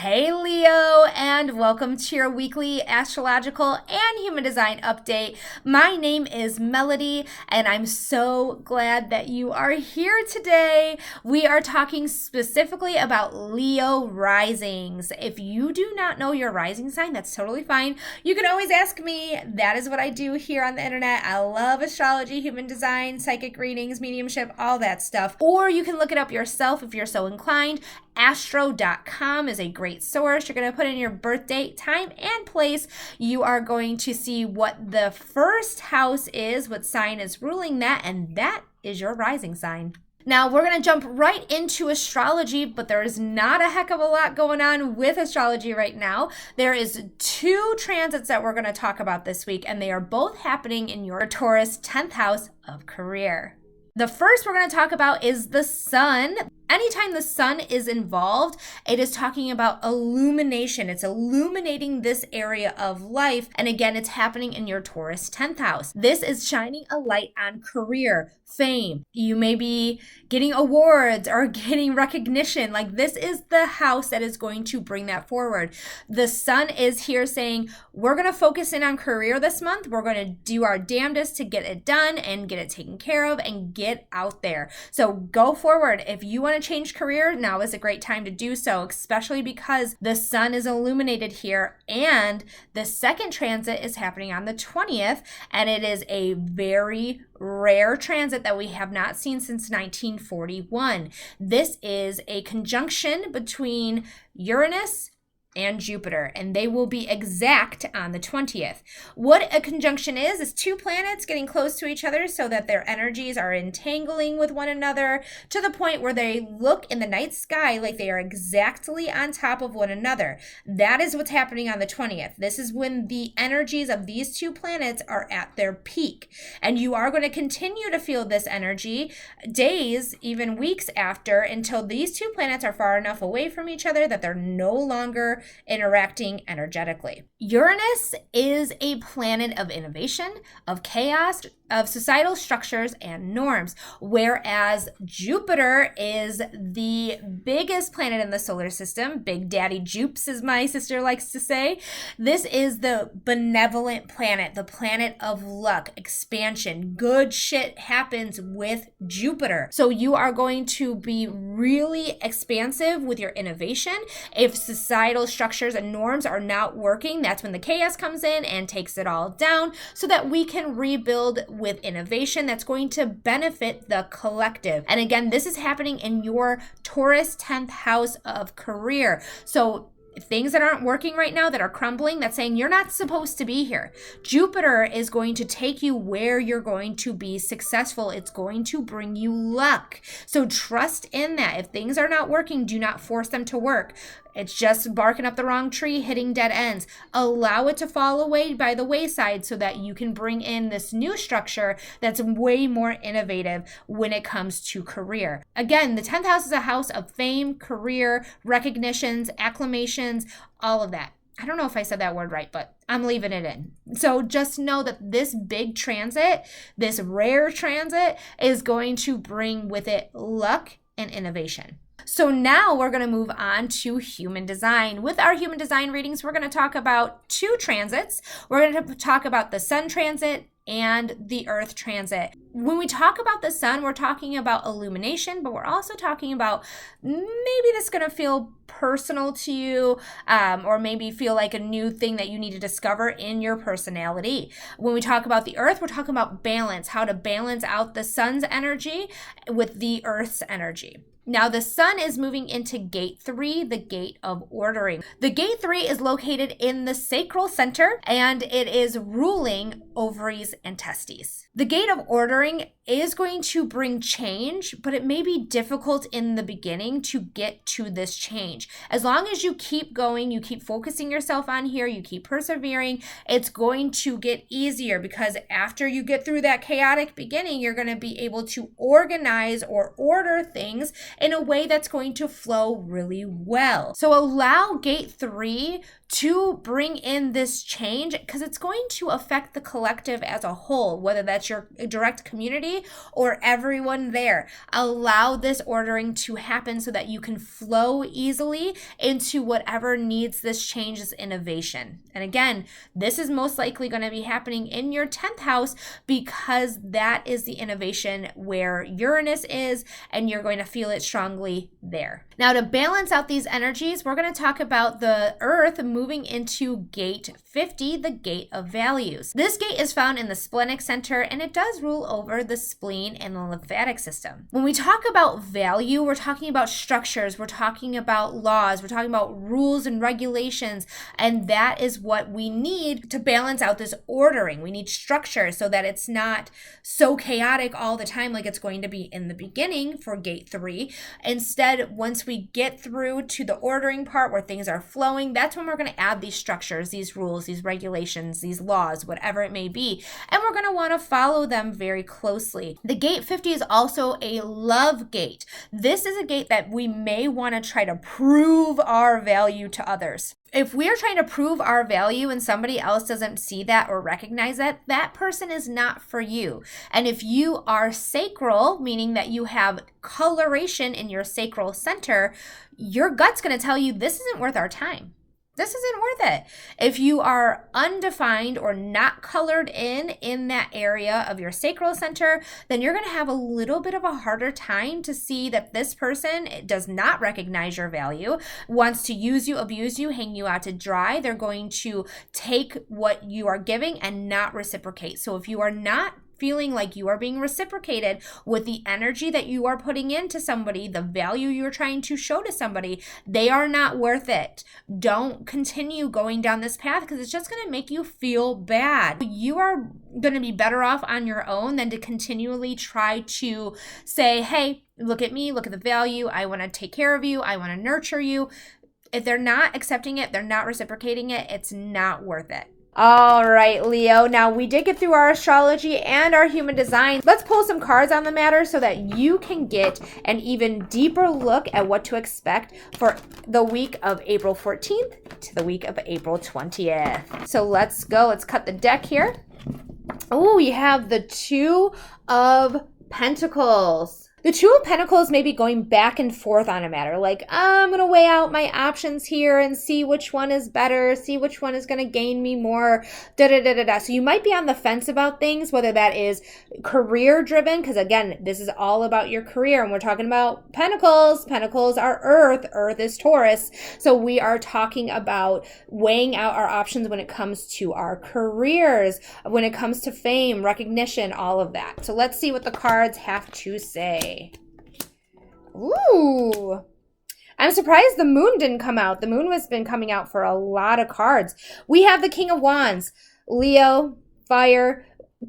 Hey Leo, and welcome to your weekly astrological and human design update. My name is Melody, and I'm so glad that you are here today. We are talking specifically about Leo risings. If you do not know your rising sign, that's totally fine. You can always ask me. That is what I do here on the internet. I love astrology, human design, psychic readings, mediumship, all that stuff. Or you can look it up yourself if you're so inclined. Astro.com is a great source. You're going to put in your birth date, time, and place. You are going to see what the first house is, what sign is ruling that, and that is your rising sign. Now, we're going to jump right into astrology, but there is not a heck of a lot going on with astrology right now. There is 2 transits that we're going to talk about this week, and they are both happening in your Taurus 10th house of career. The first we're going to talk about is the sun. Anytime the sun is involved, it is talking about illumination. It's illuminating this area of life. And again, it's happening in your Taurus 10th house. This is shining a light on career, fame. You may be getting awards or getting recognition. Like, this is the house that is going to bring that forward. The sun is here saying, we're going to focus in on career this month. We're going to do our damnedest to get it done and get it taken care of and get out there. So go forward. If you want to change career, now is a great time to do so, especially because the sun is illuminated here, and the second transit is happening on the 20th, and it is a very rare transit that we have not seen since 1941. This is a conjunction between Uranus and Jupiter, and they will be exact on the 20th. What a conjunction is 2 planets getting close to each other so that their energies are entangling with one another to the point where they look in the night sky like they are exactly on top of one another. That is what's happening on the 20th. This is when the energies of these 2 planets are at their peak, and you are going to continue to feel this energy days, even weeks after, until these 2 planets are far enough away from each other that they're no longer interacting energetically. Uranus is a planet of innovation, of chaos, of societal structures and norms, whereas Jupiter is the biggest planet in the solar system. Big Daddy Jupes, as my sister likes to say. This is the benevolent planet, the planet of luck, expansion. Good shit happens with Jupiter. So you are going to be really expansive with your innovation. If societal structures and norms are not working, that's when the chaos comes in and takes it all down so that we can rebuild with innovation that's going to benefit the collective. And again, this is happening in your Taurus 10th house of career. So things that aren't working right now, that are crumbling, that's saying you're not supposed to be here. Jupiter is going to take you where you're going to be successful. It's going to bring you luck. So trust in that. If things are not working, do not force them to work. It's just barking up the wrong tree, hitting dead ends. Allow it to fall away by the wayside so that you can bring in this new structure that's way more innovative when it comes to career. Again, the 10th house is a house of fame, career, recognitions, acclamations, all of that. I don't know if I said that word right, but I'm leaving it in. So just know that this big transit, this rare transit, is going to bring with it luck and innovation. So now we're going to move on to human design. With our human design readings, we're going to talk about 2 transits. We're going to talk about the sun transit and the earth transit. When we talk about the sun, we're talking about illumination, but we're also talking about maybe this is going to feel personal to you, or maybe feel like a new thing that you need to discover in your personality. When we talk about the earth, we're talking about balance, how to balance out the sun's energy with the earth's energy. Now, the sun is moving into gate 3, the gate of ordering. The gate 3 is located in the sacral center, and it is ruling ovaries and testes. The gate of ordering is going to bring change, but it may be difficult in the beginning to get to this change. As long as you keep going, you keep focusing yourself on here, you keep persevering, it's going to get easier, because after you get through that chaotic beginning, you're going to be able to organize or order things in a way that's going to flow really well. So allow gate 3 to bring in this change, because it's going to affect the collective as a whole, whether that's your direct community energy or everyone there. Allow this ordering to happen so that you can flow easily into whatever needs this change, this innovation. And again, this is most likely going to be happening in your 10th house because that is the innovation where Uranus is, and you're going to feel it strongly there. Now, to balance out these energies, we're going to talk about the Earth moving into gate 50, the gate of values. This gate is found in the splenic center, and it does rule over the spleen and the lymphatic system. When we talk about value, we're talking about structures, we're talking about laws, we're talking about rules and regulations, and that is what we need to balance out this ordering. We need structure so that it's not so chaotic all the time like it's going to be in the beginning for gate 3. Instead, once we get through to the ordering part where things are flowing, that's when we're going to add these structures, these rules, these regulations, these laws, whatever it may be, and we're going to want to follow them very closely. The gate 50 is also a love gate. This is a gate that we may want to try to prove our value to others. If we're trying to prove our value and somebody else doesn't see that or recognize that, that person is not for you. And if you are sacral, meaning that you have coloration in your sacral center, your gut's going to tell you this isn't worth our time. This isn't worth it. If you are undefined or not colored in that area of your sacral center, then you're going to have a little bit of a harder time to see that this person does not recognize your value, wants to use you, abuse you, hang you out to dry. They're going to take what you are giving and not reciprocate. So if you are not feeling like you are being reciprocated with the energy that you are putting into somebody, the value you're trying to show to somebody, they are not worth it. Don't continue going down this path because it's just going to make you feel bad. You are going to be better off on your own than to continually try to say, hey, look at me, look at the value. I want to take care of you. I want to nurture you. If they're not accepting it, they're not reciprocating it, it's not worth it. All right, Leo. Now, we did get through our astrology and our human design. Let's pull some cards on the matter so that you can get an even deeper look at what to expect for the week of April 14th to the week of April 20th. So let's go. Let's cut the deck here. Oh, we have the Two of Pentacles. The Two of Pentacles may be going back and forth on a matter. Like, I'm going to weigh out my options here and see which one is better, see which one is going to gain me more, da-da-da-da-da. So you might be on the fence about things, whether that is career-driven, because again, this is all about your career, and we're talking about Pentacles. Pentacles are Earth. Earth is Taurus. So we are talking about weighing out our options when it comes to our careers, when it comes to fame, recognition, all of that. So let's see what the cards have to say. Ooh, I'm surprised the moon didn't come out. The moon has been coming out for a lot of cards. We have the King of Wands, Leo, fire.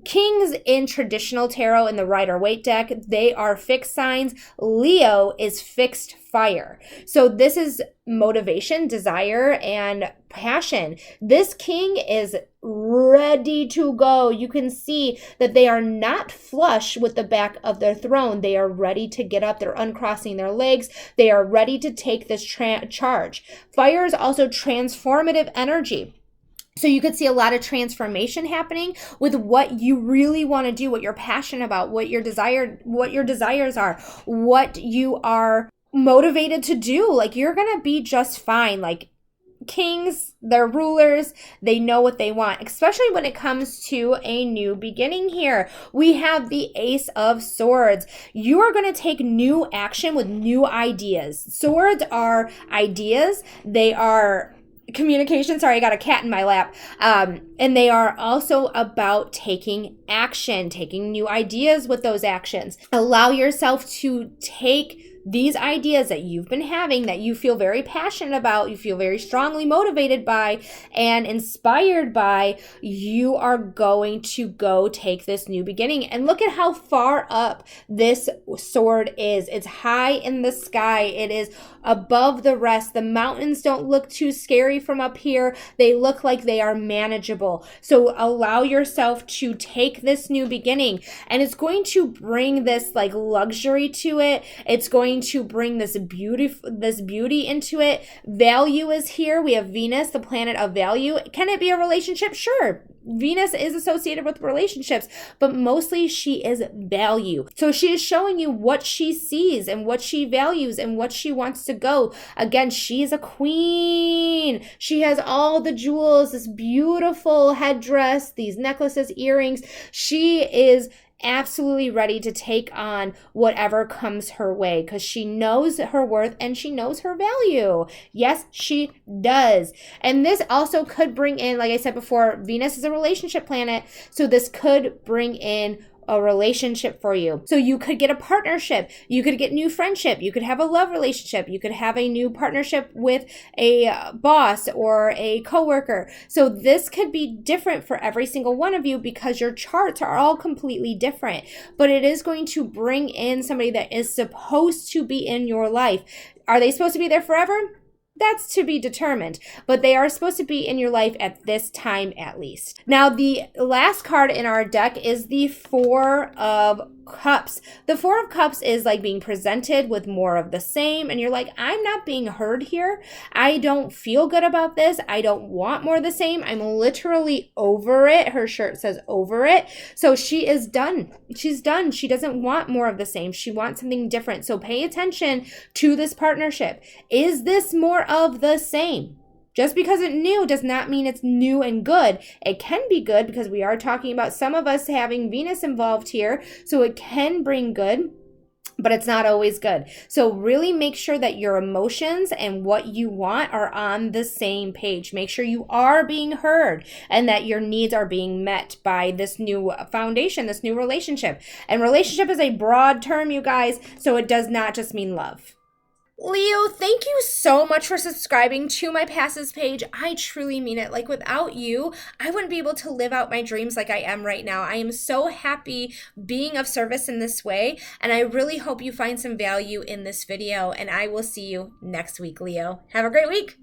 Kings in traditional tarot in the Rider-Waite deck, they are fixed signs. Leo is fixed fire. So this is motivation, desire, and passion. This king is ready to go. You can see that they are not flush with the back of their throne. They are ready to get up. They're uncrossing their legs. They are ready to take this charge. Fire is also transformative energy. So you could see a lot of transformation happening with what you really want to do, what you're passionate about, what your desires are, what you are motivated to do. Like, you're going to be just fine. Like, kings, they're rulers, they know what they want, especially when it comes to a new beginning here. We have the Ace of Swords. You are going to take new action with new ideas. Swords are ideas. They are communication. Sorry, I got a cat in my lap. And they are also about taking action, taking new ideas with those actions. Allow yourself to take these ideas that you've been having, that you feel very passionate about, you feel very strongly motivated by and inspired by, you are going to go take this new beginning. And look at how far up this sword is. It's high in the sky. It is above the rest. The mountains don't look too scary from up here. They look like they are manageable. So allow yourself to take this new beginning, and it's going to bring this like luxury to it. It's going going to bring this beauty into it. Value is here. We have Venus, the planet of value. Can it be a relationship? Sure. Venus is associated with relationships, but mostly she is value. So she is showing you what she sees and what she values and what she wants to go. Again, she's a queen. She has all the jewels, this beautiful headdress, these necklaces, earrings. She is absolutely ready to take on whatever comes her way because she knows her worth and she knows her value. Yes, she does. And this also could bring in, like I said before, Venus is a relationship planet, so this could bring in a relationship for you. So you could get a partnership, you could get new friendship, you could have a love relationship, you could have a new partnership with a boss or a coworker. So this could be different for every single one of you because your charts are all completely different, but it is going to bring in somebody that is supposed to be in your life. Are they supposed to be there forever? That's to be determined, but they are supposed to be in your life at this time at least. Now, the last card in our deck is the Four of Cups. The Four of Cups is like being presented with more of the same, and you're like, I'm not being heard here. I don't feel good about this. I don't want more of the same. I'm literally over it. Her shirt says over it. So she is done. She's done. She doesn't want more of the same. She wants something different. So pay attention to this partnership. Is this more of the same? Just because it's new does not mean it's new and good. It can be good because we are talking about some of us having Venus involved here, so it can bring good, but it's not always good. So really make sure that your emotions and what you want are on the same page. Make sure you are being heard and that your needs are being met by this new foundation, this new relationship. And relationship is a broad term, you guys, so it does not just mean love. Leo, thank you so much for subscribing to my passes page. I truly mean it. Like, without you, I wouldn't be able to live out my dreams like I am right now. I am so happy being of service in this way, and I really hope you find some value in this video, and I will see you next week, Leo. Have a great week.